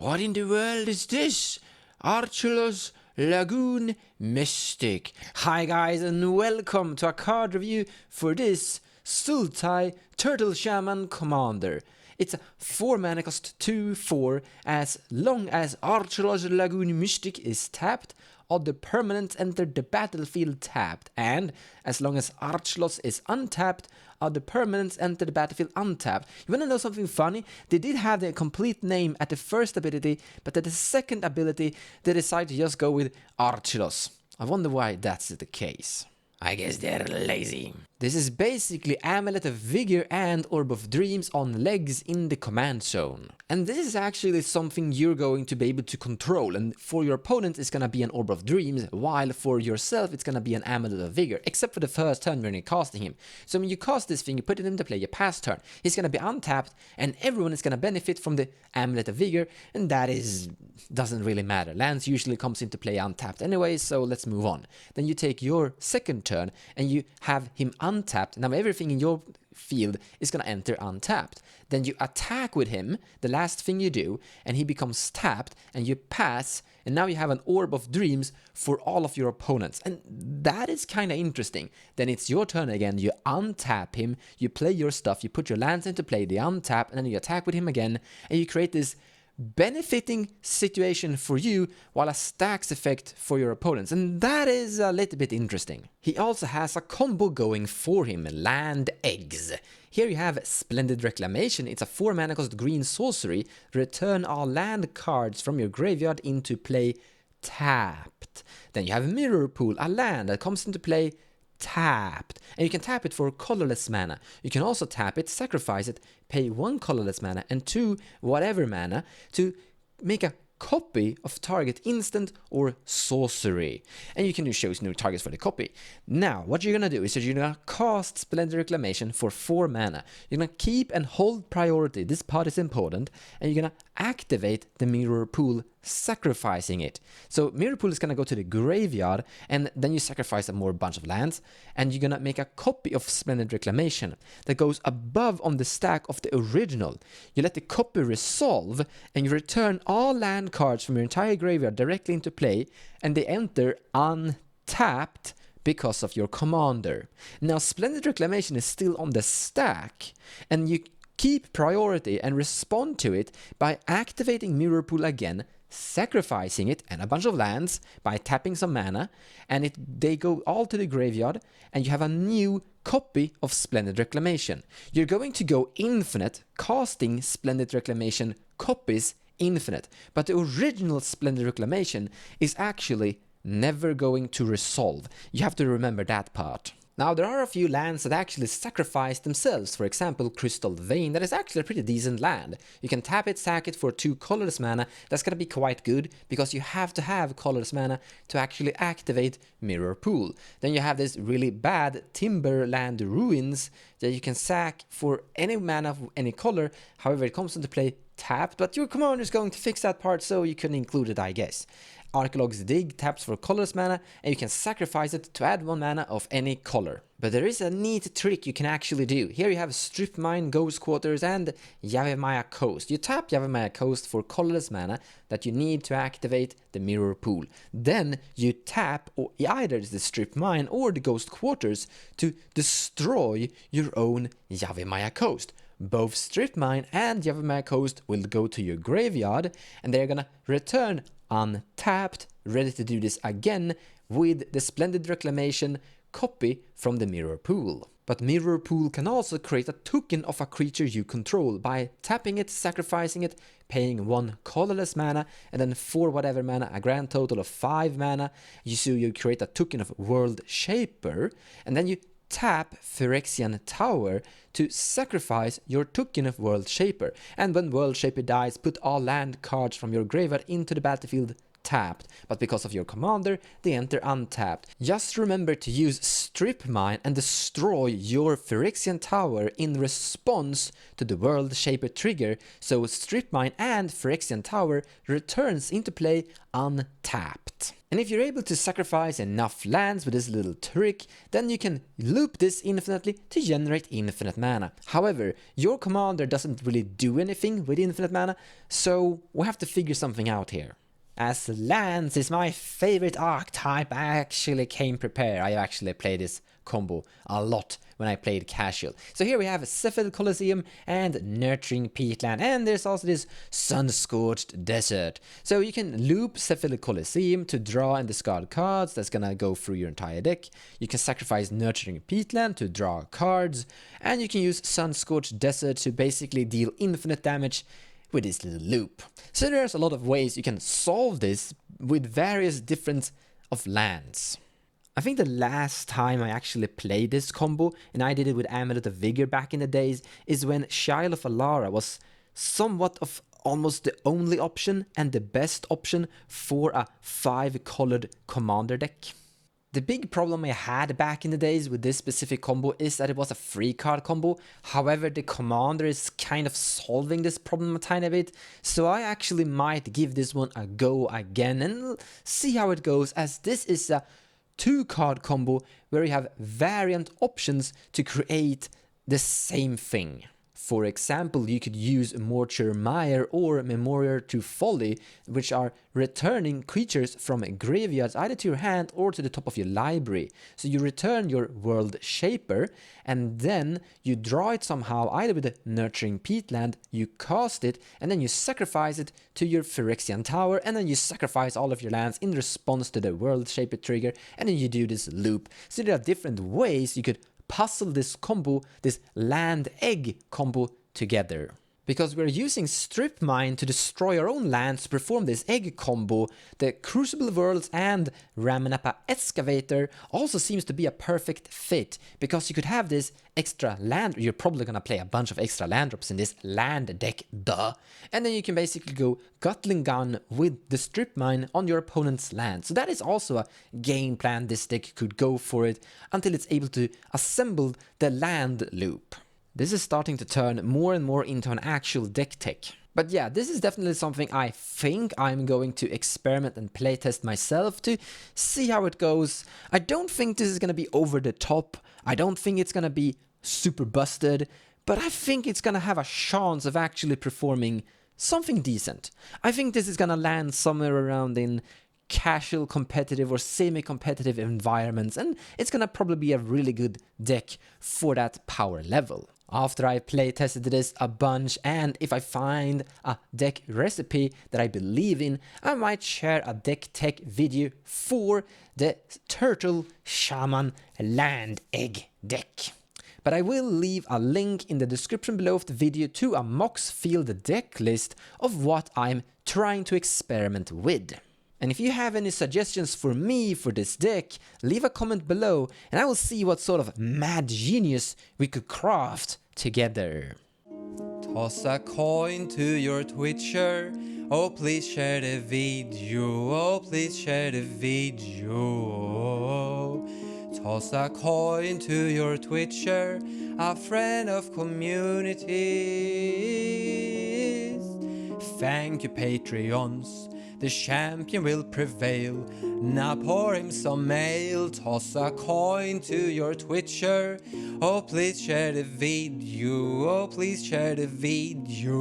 What in the world is this? Archelos Lagoon Mystic. Hi guys and welcome to a card review for this Sultai Turtle Shaman Commander. It's a 4 mana cost 2/4 as long as Archelos Lagoon Mystic is tapped, other permanents enter the battlefield tapped, and as long as Archelos is untapped, other permanents enter the battlefield untapped. You wanna know something funny? They did have the complete name at the first ability, but at the second ability they decided to just go with Archelos. I wonder why that's the case. I guess they're lazy. This is basically Amulet of Vigor and Orb of Dreams on legs in the command zone. And this is actually something you're going to be able to control, and for your opponent it's gonna be an Orb of Dreams, while for yourself it's gonna be an Amulet of Vigor, except for the first turn when you're casting him. So when you cast this thing, you put it into play, you pass turn, he's gonna be untapped, and everyone is gonna benefit from the Amulet of Vigor, and that doesn't really matter. Lands usually comes into play untapped anyway, so let's move on. Then you take your second turn, and you have him untapped. Now everything in your field is gonna enter untapped. Then you attack with him, the last thing you do, and he becomes tapped, and you pass, and now you have an Orb of Dreams for all of your opponents. And that is kinda interesting. Then it's your turn again, you untap him, you play your stuff, you put your lands into play, they untap, and then you attack with him again, and you create this benefiting situation for you while a stacks effect for your opponents, and that is a little bit interesting. He also has a combo going for him, Land Eggs. Here you have Splendid Reclamation. It's a 4 mana cost green sorcery. Return all land cards from your graveyard into play tapped. Then you have Mirror Pool, a land that comes into play tapped, and you can tap it for colorless mana. You can also tap it, sacrifice it, pay 1 colorless mana and 2 whatever mana to make a copy of target instant or sorcery, and you can choose new targets for the copy. Now what you're gonna do is that you're gonna cast Splendid Reclamation for 4 mana. You're gonna keep and hold priority, this part is important, and you're gonna activate the Mirror Pool, sacrificing it. So Mirror Pool is gonna go to the graveyard, and then you sacrifice a more bunch of lands, and you're gonna make a copy of Splendid Reclamation that goes above on the stack of the original. You let the copy resolve, and you return all land cards from your entire graveyard directly into play, and they enter untapped because of your commander. Now Splendid Reclamation is still on the stack, and you keep priority and respond to it by activating Mirror Pool again, sacrificing it and a bunch of lands by tapping some mana, and they go all to the graveyard, and you have a new copy of Splendid Reclamation. You're going to go infinite, casting Splendid Reclamation copies infinite, but the original Splendid Reclamation is actually never going to resolve. You have to remember that part. Now there are a few lands that actually sacrifice themselves, for example Crystal Vein, that is actually a pretty decent land. You can tap it, sack it for 2 colorless mana, that's gonna be quite good, because you have to have colorless mana to actually activate Mirror Pool. Then you have this really bad Timberland Ruins that you can sack for any mana of any color, however it comes into play tapped, but your commander is going to fix that part, so you can include it, I guess. Archelos Dig taps for colorless mana, and you can sacrifice it to add 1 mana of any color. But there is a neat trick you can actually do. Here you have Strip Mine, Ghost Quarters, and Yavimaya Coast. You tap Yavimaya Coast for colorless mana that you need to activate the Mirror Pool. Then you tap either the Strip Mine or the Ghost Quarters to destroy your own Yavimaya Coast. Both Strip Mine and Yavimaya Coast will go to your graveyard, and they're gonna return untapped, ready to do this again with the Splendid Reclamation copy from the Mirror Pool. But Mirror Pool can also create a token of a creature you control by tapping it, sacrificing it, paying 1 colorless mana, and then 4 whatever mana, a grand total of 5 mana. You create a token of World Shaper, and then you tap Phyrexian Tower to sacrifice your token of World Shaper, and when World Shaper dies, put all land cards from your graveyard into the battlefield tapped, but because of your commander, they enter untapped. Just remember to use Strip Mine and destroy your Phyrexian Tower in response to the World Shaper trigger, so Strip Mine and Phyrexian Tower returns into play untapped. And if you're able to sacrifice enough lands with this little trick, then you can loop this infinitely to generate infinite mana. However, your commander doesn't really do anything with infinite mana, so we have to figure something out here. As lands is my favorite archetype, I actually came prepared. I actually played this combo a lot when I played casual. So here we have Cephalid Colosseum and Nurturing Peatland, and there's also this Sun-Scorched Desert. So you can loop Cephalid Colosseum to draw and discard cards. That's gonna go through your entire deck. You can sacrifice Nurturing Peatland to draw cards, and you can use Sun-Scorched Desert to basically deal infinite damage with this little loop. So there's a lot of ways you can solve this with various different of lands. I think the last time I actually played this combo, and I did it with Amulet of Vigor back in the days, is when Shield of Alara was somewhat of almost the only option and the best option for a 5-colored commander deck. The big problem I had back in the days with this specific combo is that it was a 3-card combo. However, the commander is kind of solving this problem a tiny bit, so I actually might give this one a go again and see how it goes, as this is a 2-card combo where you have variant options to create the same thing. For example, you could use Morture Mire or Memorial to Folly, which are returning creatures from graveyards either to your hand or to the top of your library. So you return your World Shaper, and then you draw it somehow, either with a Nurturing Peatland, you cast it, and then you sacrifice it to your Phyrexian Tower, and then you sacrifice all of your lands in response to the World Shaper trigger, and then you do this loop. So there are different ways you could puzzle this combo, this land egg combo together. Because we're using Strip Mine to destroy our own lands to perform this egg combo, the Crucible Worlds and Ramanapa Excavator also seems to be a perfect fit, because you could have this extra land, you're probably gonna play a bunch of extra land drops in this land deck, duh, and then you can basically go Gatling Gun with the Strip Mine on your opponent's land. So that is also a game plan this deck could go for it until it's able to assemble the land loop. This is starting to turn more and more into an actual deck tech. But yeah, this is definitely something I think I'm going to experiment and playtest myself to see how it goes. I don't think this is going to be over the top. I don't think it's going to be super busted. But I think it's going to have a chance of actually performing something decent. I think this is going to land somewhere around in casual, competitive or semi-competitive environments, and it's gonna probably be a really good deck for that power level. After I playtested this a bunch, and if I find a deck recipe that I believe in, I might share a deck tech video for the Turtle Shaman Land Egg deck. But I will leave a link in the description below of the video to a Mox Field deck list of what I'm trying to experiment with. And if you have any suggestions for me for this deck, leave a comment below and I will see what sort of mad genius we could craft together. Toss a coin to your Twitcher. Oh, please share the video. Oh, please share the video. Toss a coin to your Twitcher, a friend of communities. Thank you, Patreons. The champion will prevail. Now pour him some mail. Toss a coin to your Twitcher. Oh, please share the video. Oh, please share the video.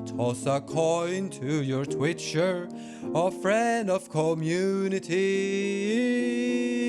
Toss a coin to your Twitcher, a friend of community.